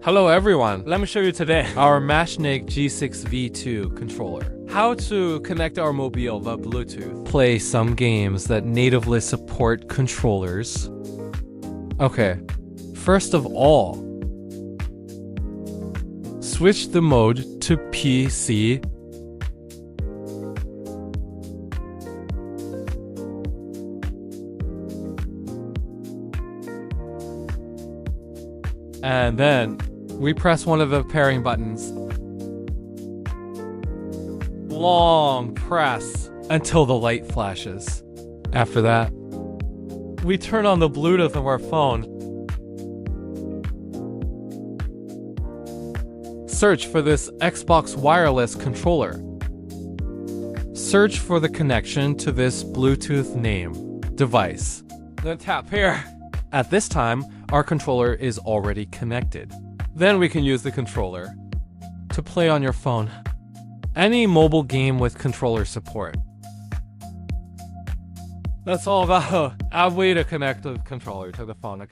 Hello everyone, let me show you today our Machenike G6V2 controller. How to connect our mobile via Bluetooth. Play some games that natively support controllers. Okay, first of all, switch the mode to PC. And then we press one of the pairing buttons. Long press until the light flashes. After that, we turn on the Bluetooth of our phone. Search for this Xbox wireless controller. Search for the connection to this Bluetooth name device. Then tap here. At this time, our controller is already connected. Then we can use the controller to play on your phone any mobile game with controller support. That's all about a way to connect the controller to the phone.